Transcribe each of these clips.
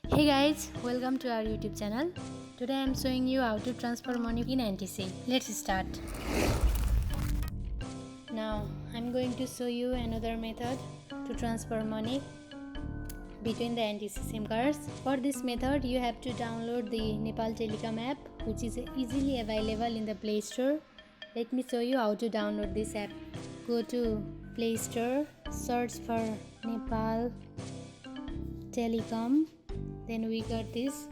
Hey guys, welcome to our YouTube channel. Today I am showing you how to transfer money in NTC. Let's start. Now I am going to show you another method to transfer money between the NTC SIM cards. For this method you have to download the Nepal Telecom app, which is easily available in the Playstore. Let me show you how to download this app. Go to Playstore, search for Nepal Telecom, then we got this,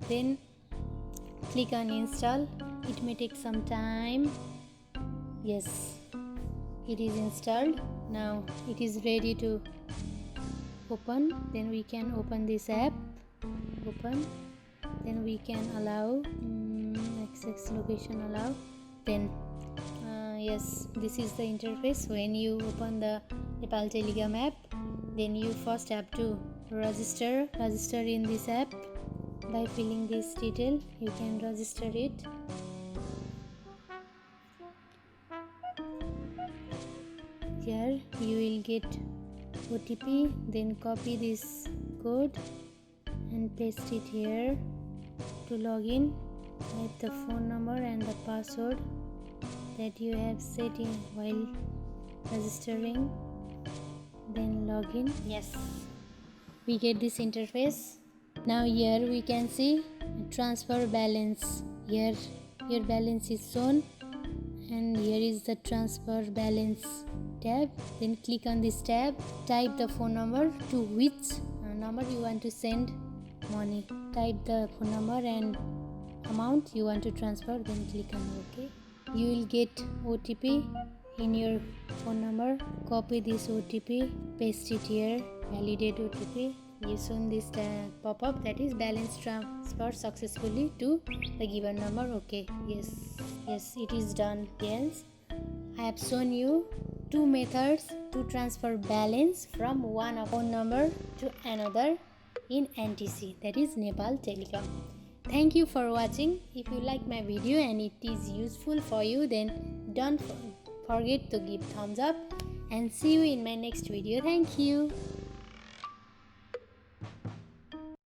then click on install. It may take some time. Yes, it is installed. Now it is ready to open. Then we can open this app. Open, then we can allow access location, allow. Then yes, this is the interface. When you open the Nepal Telecom app, then you first have to register in this app by filling this detail. You can register it. Here you will get OTP, then copy this code and paste it here. To log in, type the phone number and the password that you have set in while registering, then log in. Yes, we get this interface. Now here we can see transfer balance. Here your balance is shown, and here is the transfer balance tab. Then click on this tab, type the phone number to which number you want to send money. Type the phone number and amount you want to transfer, then click on OK. You will get OTP in your phone number. Copy this OTP, paste it here, validate OTP. You soon this pop-up, that is balance transfer successfully to the given number. Okay, yes, it is done. Yes, I have shown you two methods to transfer balance from one phone number to another in NTC, that is Nepal Telecom. Thank you for watching. If you like my video and it is useful for you, then don't forget to give thumbs up, and see you in my next video. Thank you.